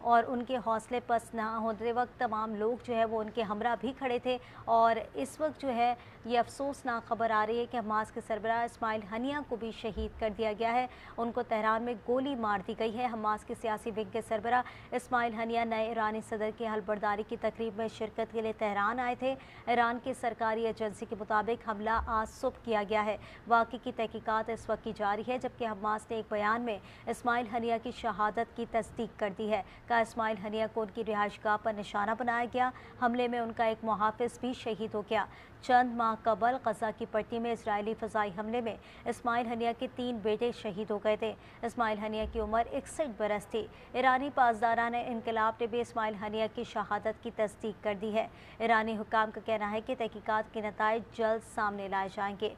Speaker 1: और उनके हौसले पस्त ना होते वक्त तमाम लोग जो है वो उनके हमरा भी खड़े थे। और इस वक्त जो है ये अफसोसनाक खबर आ रही है कि हमास के सरबराह इस्माइल हनिया को भी शहीद कर दिया गया है। उनको तेहरान में गोली मार दी गई है। हमास के सियासी विंग के सरबराह इस्माइल हनिया नए ईरानी सदर की हलबर्दारी की तकरीब में शिरकत के लिए तेहरान आए थे। ईरान की सरकारी एजेंसी के मुताबिक हमला आज सुबह किया गया है। वाक़ई की तहकीकात इस वक्त की जारी है, जबकि हमास ने एक बयान में इस्माइल हनिया की शहादत की तस्दीक कर दी है। इस्माइल हनिया को उनकी रिहाइशगाह पर निशाना बनाया गया। हमले में उनका एक मुहाफिज भी शहीद हो गया। चंद माह कबल गजा की पट्टी में इजरायली फ़ज़ाई हमले में इस्माइल हनिया के 3 बेटे शहीद हो गए थे। इस्माइल हनिया की उम्र 61 बरस थी। ईरानी पासदारान इनकलाब ने भी इस्माइल हनिया की शहादत की तस्दीक कर दी है। ईरानी हुकाम का कहना है कि तहकीकात के नताइज जल्द सामने लाए जाएंगे।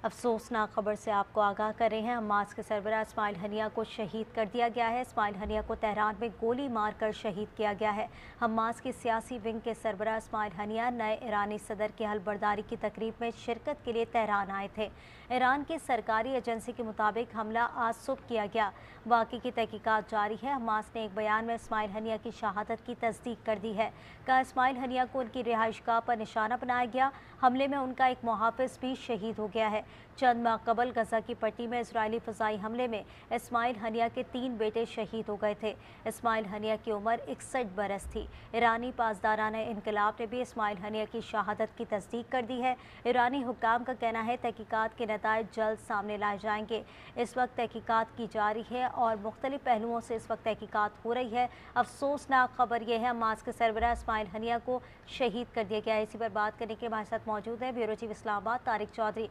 Speaker 1: अफसोसनाक खबर से आपको आगाह कर रहे हैं। हमास के सरबराह इस्माइल हनिया को शहीद कर दिया गया है। इस्माइल हनिया को तेहरान में गोली मारकर शहीद किया गया है। हमास की सियासी विंग के सरबराह इस्माइल हनिया नए ईरानी सदर की हलबर्दारी की तकरीब में शिरकत के लिए तेहरान आए थे। ईरान की सरकारी एजेंसी के मुताबिक हमला आज सुबह किया गया। वाक़ई की तहकीकात जारी है। हमास ने एक बयान में इस्माइल हनिया की शहादत की तस्दीक कर दी है। कहा, इस्माइल हनिया को उनकी रिहाइशगाह पर निशाना बनाया गया। हमले में उनका एक मुहाफिज भी शहीद हो गया है। चंद माह कबल गजा की पट्टी में इजरायली फ़ज़ाई हमले में इस्माइल हनिया के 3 बेटे शहीद हो गए थे। इस्माइल हनिया की उम्र 61 बरस थी। ईरानी पासदारान इनकलाब ने भी इस्माइल हनिया की शहादत की तस्दीक कर दी है। ईरानी हुकाम का कहना है तहकीकात के नताइज जल्द सामने लाए जाएंगे। इस वक्त तहकीकात की जारी है और मुख्तलिफ पहलुओं से इस वक्त तहकीकात हो रही है। अफसोसनाक खबर यह है, हमास के सरबराह इस्माइल हनिया को शहीद कर दिया गया है। इसी पर बात करने के हमारे साथ मौजूद है ब्यूरो चीफ इस्लामाबाद तारिक चौधरी।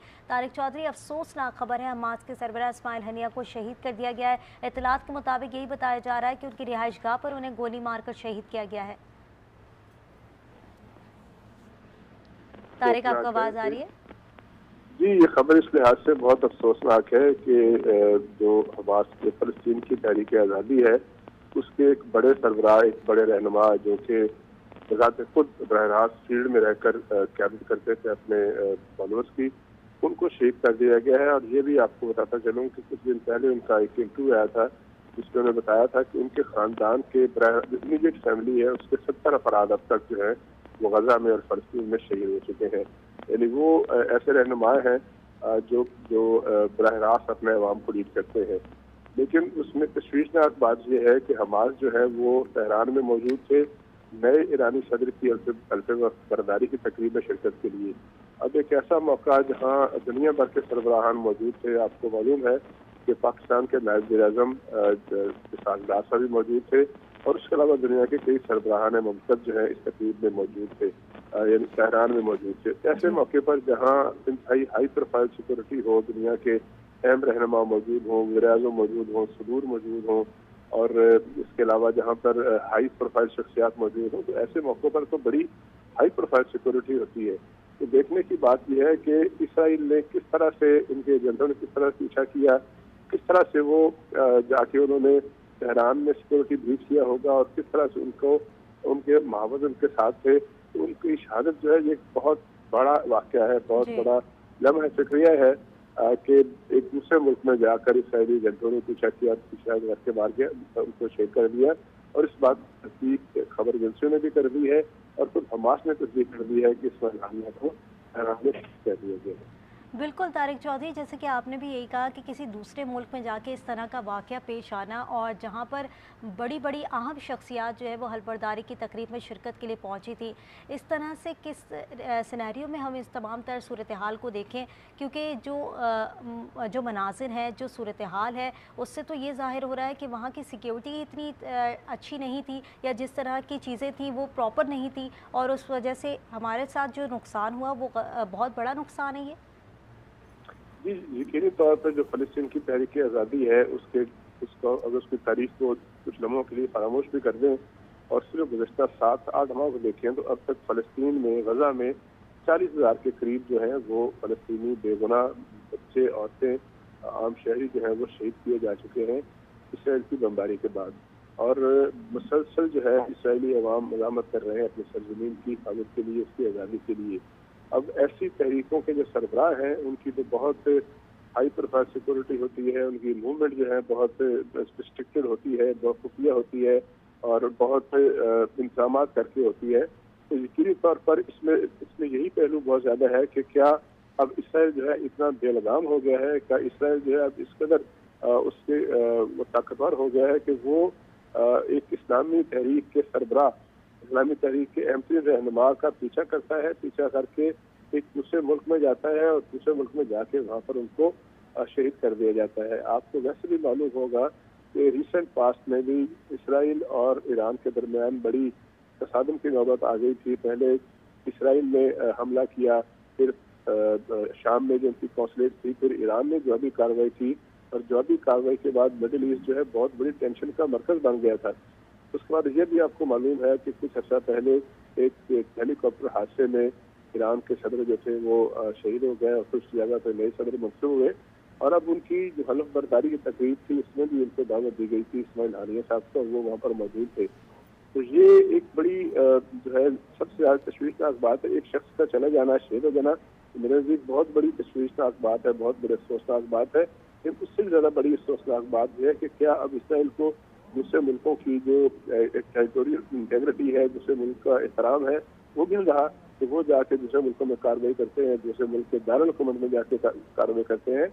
Speaker 1: अफसोसनाक खबर है, हमास के सरबराह इस्माइल हनिया को शहीद कर दिया गया है। इत्तलात के मुताबिक यही बताया जा रहा है कि उनकी रिहाइशगाह पर उन्हें गोली मारकर शहीद किया गया है। तारिक, आपको आवाज आ रही है?
Speaker 2: जी, ये खबर इस लिहाज से बहुत अफसोसनाक है कि जो हमास के फ़लस्तीन की तहरीक आज़ादी है उसके एक बड़े सरबराह, एक बड़े रहनुमा जो कि बज़ात खुद बरह रास्त फील्ड में रहकर क़यादत करते थे अपने फॉलोअर्स की, उनको शहीद कर दिया गया है। और ये भी आपको बताता चलूँ कि कुछ दिन पहले उनका एक इंटरव्यू आया था जिसमें उन्होंने बताया था कि उनके ख़ानदान के इमीडिएट फैमिली है उसके 70 अफराद अब तक जो है वो गजा में और फ़लस्तीन में शहीद हो चुके हैं। यानी वो ऐसे रहनुमा हैं जो बरह रास्त अपने अवाम को लीड करते हैं। लेकिन उसमें तशवीशनाक बात यह है कि हमास जो है वो तेहरान में मौजूद थे नए ईरानी सदर की हलफबरदारी की तकरीब में शिरकत के लिए। अब एक ऐसा मौका जहाँ दुनिया भर के सरबराहान मौजूद थे। आपको मालूम है कि पाकिस्तान के नायब वज़ीर-ए-आज़म साहब भी मौजूद थे और उसके अलावा दुनिया के कई सरबराहान ममलकत जो है इस तकरीब में मौजूद थे, यानी तेहरान में मौजूद थे। ऐसे मौके पर जहाँ इंतहाई हाई प्रोफाइल सिक्योरिटी हो, दुनिया के अहम रहनुमा मौजूद हों, वज़ीर-ए-आज़म मौजूद हों, सदूर मौजूद हों और इसके अलावा जहाँ पर हाई प्रोफाइल शख्सियात मौजूद हों, तो ऐसे मौक़ों पर तो बड़ी हाई प्रोफाइल सिक्योरिटी होती है। तो देखने की बात यह है कि इसराइल ने किस तरह से, उनके एजेंटों ने किस तरह से पीछा किया, किस तरह से वो जाके उन्होंने तेहरान में सिक्योरिटी ब्रीच किया होगा और किस तरह से उनको उनके महावज़ उनके साथ थे। तो उनकी शहादत जो है ये बहुत बड़ा वाक़या है, बहुत बड़ा लम्हा फ़िक्रिया है कि एक दूसरे मुल्क में जाकर इसराइली एजेंटों ने पीछा किया, पीछा करके मार के उनको शहीद कर दिया। और इस बात की तस्दीक खबर एजेंसियों ने भी कर दी है और खुद हमास ने तस्दीक कर दी है कि इस्माइल हनिया को तेहरान में शहीद कर दिया गया है।
Speaker 1: बिल्कुल तारिक चौधरी, जैसे कि आपने भी यही कहा कि किसी दूसरे मुल्क में जाके इस तरह का वाक़या पेश आना और जहाँ पर बड़ी-बड़ी अहम शख्सियत जो है वो हलफबरदारी की तकरीब में शिरकत के लिए पहुँची थी। इस तरह से किस सिनेरियो में हम इस तमाम तर सूरत-ए-हाल को देखें, क्योंकि जो मनाज़िर हैं, जो सूरत-ए-हाल है, उससे तो ये ज़ाहिर हो रहा है कि वहाँ की सिक्योरिटी इतनी अच्छी नहीं थी या जिस तरह की चीज़ें थी वो प्रॉपर नहीं थी और उस वजह से हमारे साथ जो नुकसान हुआ वो बहुत बड़ा नुकसान है ये।
Speaker 2: जी, यकीनी तौर पर जो फ़लस्तीन की तहरीक आज़ादी है उसको अगर उसकी तारीख को कुछ लम्हों के लिए फरामोश भी कर दें और सिर्फ गुज़श्ता 7-8 माह को देखें तो अब तक फ़लस्तीन में गज़ा में 40,000 के करीब जो है वो फ़लस्तीनी बेगुनाह बच्चे, औरतें, आम शहरी जो है वो शहीद किए जा चुके हैं इसराइल की बमबारी के बाद। और मुसलसल जो है इसराइली अवाम मज़ामत कर रहे हैं अपनी सरज़मीन की हिफाज़त के लिए, उसकी आज़ादी के लिए। अब ऐसी तहरीकों के जो सरबराह हैं उनकी तो बहुत हाई प्रोफाइल सिक्योरिटी होती है, उनकी मूवमेंट जो है बहुत रिस्ट्रिक्टेड होती है, बहुत खुफिया होती है और बहुत इंतजाम करके होती है। तो यकीनी तौर पर इसमें इसमें यही पहलू बहुत ज़्यादा है कि क्या अब इसराइल जो है इतना बेलगाम हो गया है, क्या इसराइल जो है अब इस कदर उसके वो ताकतवर हो गया है कि वो एक इस्लामी तहरीक के सरबराह, इस्लामी तहरीक के अहम तरीन रहनुमा का पीछा करता है, पीछा करके एक दूसरे मुल्क में जाता है और दूसरे मुल्क में जाके वहाँ पर उनको शहीद कर दिया जाता है। आपको वैसे भी मालूम होगा कि रिसेंट पास्ट में भी इसराइल और ईरान के दरमियान बड़ी तसादम की नौबत आ गई थी। पहले इसराइल ने हमला किया, फिर शाम में जो उनकी कौंसलेट थी, फिर ईरान ने जवाबी कार्रवाई की और जवाबी कार्रवाई के बाद मिडिल ईस्ट जो है बहुत बड़ी टेंशन का मरकज बन गया था। उसके बाद यह भी आपको मालूम है कि कुछ अर्सा पहले एक हेलीकॉप्टर हादसे में ईरान के सदर जो थे वो शहीद हो गए और कुछ जगह पर नए सदर मंसूब हुए और अब उनकी जो हलफ बर्दारी की तकरीब थी उसमें भी उनको दावत दी गई थी इस्माइल हानिया साहब को, वो वहाँ पर मौजूद थे। तो ये एक बड़ी जो है सबसे ज़्यादा तशवीशनाक बात है, एक शख्स का चला जाना, शहीद हो जाना मेरे नज़दीक बहुत बड़ी तशवीशनाक बात है, बहुत बड़ी अफसोसनाक बात है। लेकिन उससे भी ज़्यादा बड़ी अफसोसनाक बात यह है कि क्या अब इसराइल को दूसरे मुल्कों की जो टेरिटोरियल इंटेग्रिटी है, दूसरे मुल्क का एहतराम है, वो मिल रहा कि वो जाके दूसरे मुल्कों में कार्रवाई करते हैं, दूसरे मुल्क के दारुल हुकूमत में जाके कार्रवाई करते हैं।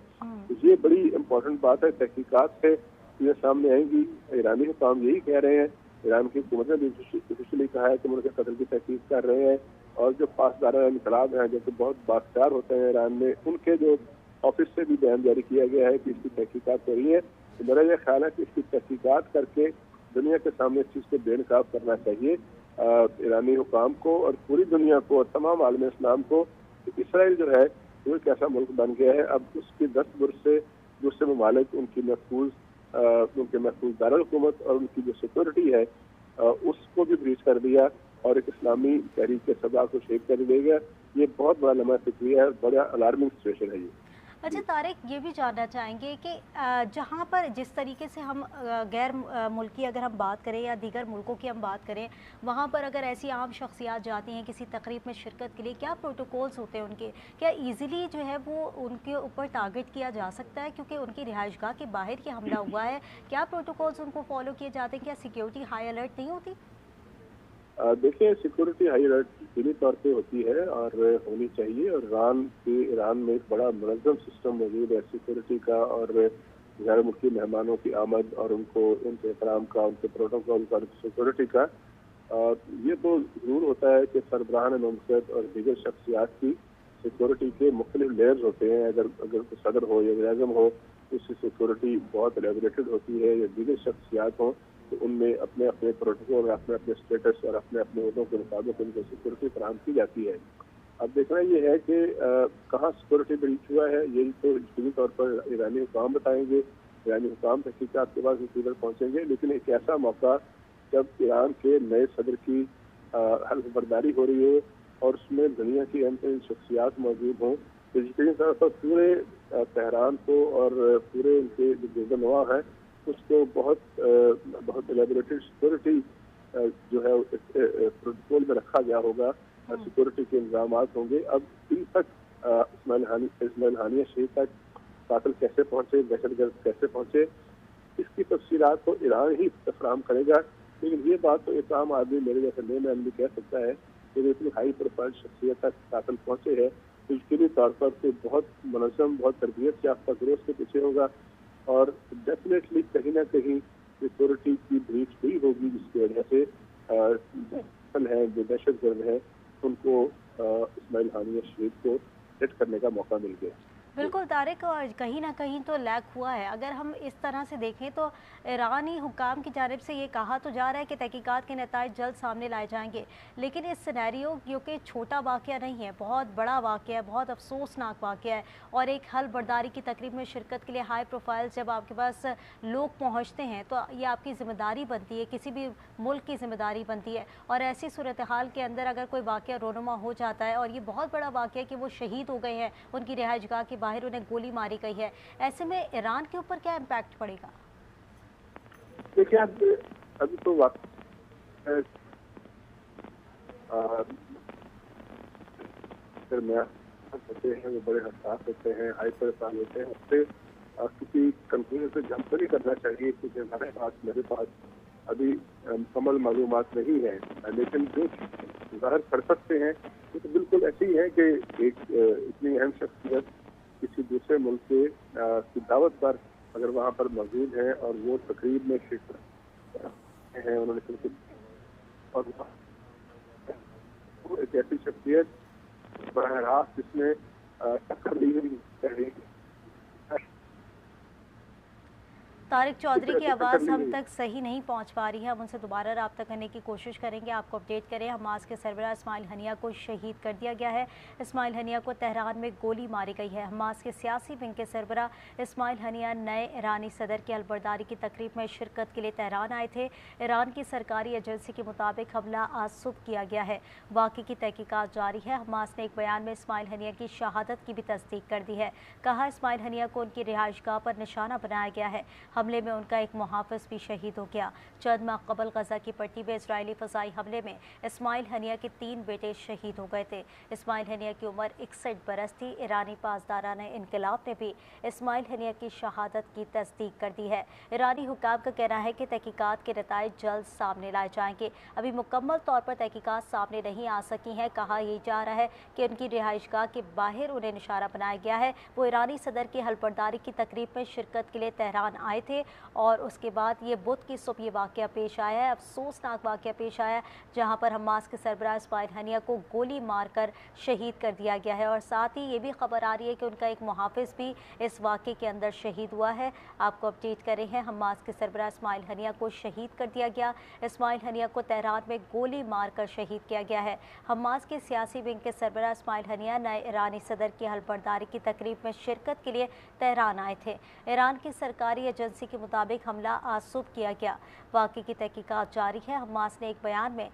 Speaker 2: तो ये बड़ी इंपॉर्टेंट बात है। तहकीकात से ये सामने आएंगी। ईरानी हुकाम यही कह रहे हैं, ईरान की हुकूमत ने भी ऑफिशियली कहा है कि उनके कत्ल की तहकीक कर रहे हैं और जो पासदार इनकलाब हैं जो कि बहुत बाख्तियार होते हैं ईरान में, उनके जो ऑफिस से भी बयान जारी किया गया है कि इसकी तहकीकात हो रही है। तो मेरा यह ख्याल है कि इसकी तहकीकात करके दुनिया के सामने इस चीज़ को बेनकाब करना चाहिए ईरानी हुकाम को और पूरी दुनिया को और तमाम आलम इस्लाम को। इसराइल जो है वो एक ऐसा मुल्क बन गया है, अब उसकी दस्तबुर से दूसरे ममालिक उनके महफूज दारुल-हुकूमत और उनकी जो सिक्योरिटी है उसको भी ब्रीच कर दिया और एक इस्लामी तहरीक के सदा को शेक कर देगा। ये बहुत बड़ा लम्हा फिक्रिया है, बड़ा अलार्मिंग सिचुएशन है ये।
Speaker 1: अच्छा तारिक, ये भी जानना चाहेंगे कि जहाँ पर जिस तरीके से हम गैर मुल्की अगर हम बात करें या दीगर मुल्कों की हम बात करें, वहाँ पर अगर ऐसी आम शख्सियात जाती हैं किसी तकरीब में शिरकत के लिए, क्या प्रोटोकॉल्स होते हैं उनके? क्या इजीली जो है वो उनके ऊपर टारगेट किया जा सकता है क्योंकि उनकी रिहाइशगाह के बाहर ही हमला हुआ है? क्या प्रोटोकॉल्स उनको फॉलो किए जाते हैं? क्या सिक्योरिटी हाई अलर्ट नहीं होती?
Speaker 2: देखिए, सिक्योरिटी हाई अलर्ट यकीनी तौर पे होती है और होनी चाहिए और ईरान में एक बड़ा मुनज़्ज़म सिस्टम मौजूद है सिक्योरिटी का और गैर मुल्की मेहमानों की आमद और उनके एहतराम का, उनके प्रोटोकॉल का, सिक्योरिटी का। ये तो ज़रूर होता है कि सरबराहान ममलकत और दीगर शख्सियात की सिक्योरिटी के मुख्तलिफ लेयर्स होते हैं। अगर सदर हो या वज़ीर-ए-आज़म हो, उसकी सिक्योरिटी बहुत एलेबोरेटेड होती है, या दीगर शख्सियात हों तो उनमें अपने अपने प्रोटोकॉल, अपने अपने स्टेटस और अपने अपने उहदों के मुताबिक उनको सिक्योरिटी फराहम की जाती है। अब देखना ये है कि कहाँ सिक्योरिटी ब्रीच हुआ है, यही तो यकीनी तौर पर ईरानी हुकाम बताएंगे। ईरानी हुकाम तहकीकात के बाद इधर पहुँचेंगे, लेकिन एक ऐसा मौका जब ईरान के नए सदर की हल्फ बर्दारी हो रही हो और उसमें दुनिया की अहम तरीन शख्सियात मौजूद हों, तो यकीनी तौर पर पूरे तेहरान को और पूरे उनके जो गुज़रनवा है उसको बहुत एलेबोरेटेड सिक्योरिटी जो है प्रोटोकॉल में रखा गया होगा, सिक्योरिटी के इंतजाम होंगे। अब इन तक इस्माइल हानिया शहीद तक कातिल कैसे पहुंचे, दहशतगर्द कैसे पहुंचे, इसकी तफसीलात तो ईरान ही फराहम करेगा। लेकिन ये बात तो एक आम आदमी मेरे जैसे लेमैन भी कह सकता है कि इतनी हाई प्रोफाइल शख्सियत तक कातिल पहुंचे है यकीनी तौर पर तो बहुत मुनज़्ज़म, बहुत तरबियत याफ्ता गिरोह के पीछे होगा और डेफिनेटली कहीं ना कहीं सिक्योरिटी की ब्रीच हुई होगी, जिसकी वजह से जो दहशतगर्द हैं उनको इस्माइल हानिया शहीद को हिट करने का मौका मिल गया।
Speaker 1: बिल्कुल तारिक, और कहीं ना कहीं तो लैग हुआ है। अगर हम इस तरह से देखें तो ईरानी हुकाम की जानिब से ये कहा तो जा रहा है कि तहकीकात के नताइज जल्द सामने लाए जाएंगे, लेकिन इस सिनेरियो क्योंकि छोटा वाक़या नहीं है, बहुत बड़ा वाक़या है, बहुत अफसोसनाक वाक़या है, और एक हल बर्दारी की तकरीब में शिरकत के लिए हाई प्रोफाइल जब आपके पास लोग पहुँचते हैं तो ये आपकी ज़िम्मेदारी बनती है, किसी भी मुल्क की ज़िम्मेदारी बनती है। और ऐसी सूरत हाल के अंदर अगर कोई वाक़या रोनुमा हो जाता है, और ये बहुत बड़ा वाक़या कि वो शहीद हो गए हैं, उनकी रिहाइशगाह के बाहर उन्हें गोली मारी गई है, ऐसे में ईरान के ऊपर क्या इम्पैक्ट पड़ेगा?
Speaker 2: देखिए, अभी तो होते हैं, वो बड़े हसास होते हैं, हाई परेशान होते हैं। उससे किसी कंक्लूजन पे जंप तो नहीं करना चाहिए, क्योंकि मेरे पास अभी मुकम्मल मालूमात नहीं है, लेकिन जो ज़ाहिर कर सकते हैं वो तो बिल्कुल ऐसे ही है कि एक इतनी अहम शख्सियत किसी दूसरे मुल्क की दावत पर अगर वहाँ पर मौजूद है और वो तकरीब में शिरकत हैं, उन्होंने और वो एक ऐसी शख्सियत बराह रास्त जिसने टक्कर दी हुई
Speaker 1: तारिक चौधरी की आवाज़ हम तक सही नहीं पहुंच पा रही है, हम उनसे दोबारा रब्ता करने की कोशिश करेंगे, आपको अपडेट करें। हमास के सरबराह इस्माइल हनिया को शहीद कर दिया गया है। इस्माइल हनिया को तेहरान में गोली मारी गई है। हमास के सियासी विंग के सरबराह इस्माइल हनिया नए ईरानी सदर की अलबरदारी की तकरीब में शिरकत के लिए तेहरान आए थे। ईरान की सरकारी एजेंसी के मुताबिक हमला आज सुबह किया गया है। वाक़े की तहकीकात जारी है। हमास ने एक बयान में इस्माइल हनिया की शहादत की भी तस्दीक कर दी है। कहा, इस्माइल हनिया को उनकी रिहाइशगाह पर निशाना बनाया गया है। हमले में उनका एक मुहाफिज भी शहीद हो गया। चंद माह कबल गजा की पट्टी में इजरायली फ़ज़ाई हमले में इस्माइल हनिया के 3 बेटे शहीद हो गए थे। इस्माइल हनिया की उम्र 61 बरस थी। ईरानी पासदाराना इनकलाब ने भी इस्माइल हनिया की शहादत की तस्दीक कर दी है। ईरानी हुकाम का कहना है कि तहकीकात के नताइज जल्द सामने लाए जाएंगे। अभी मुकम्मल तौर पर तहकीकात सामने नहीं आ सकी हैं। कहा यह जा रहा है कि उनकी रिहाइशगाह के बाहर उन्हें निशाना बनाया गया है। वो ईरानी सदर की हलबरदारी की तकरीब में शिरकत के लिए तेहरान आए थे और उसके बाद ये बुध की सुबह ये वाक़या पेश आया है, अफसोसनाक वाक़या पेश आया है, जहाँ पर हमास के सरबराह इस्माइल हनिया को गोली मारकर शहीद कर दिया गया है। और साथ ही ये भी खबर आ रही है कि उनका एक मुहाफिज भी इस वाक़े के अंदर शहीद हुआ है। आपको अपडेट कर रहे हैं, हमास के सरबराह इस्माइल हनिया को शहीद कर दिया गया। इस्माइल हनिया को तेहरान में गोली मारकर शहीद किया गया है। हमास के सियासी विंग के सरबराह इस्माइल हनिया नए ईरानी सदर की हलबरदारी की तकरीब में शिरकत के लिए तेहरान आए थे। ईरान की सरकारी एजेंसी के मुताबिक हमला आज सुबह किया गया। वाक़े की तहकीकात जारी है। हमास ने एक बयान में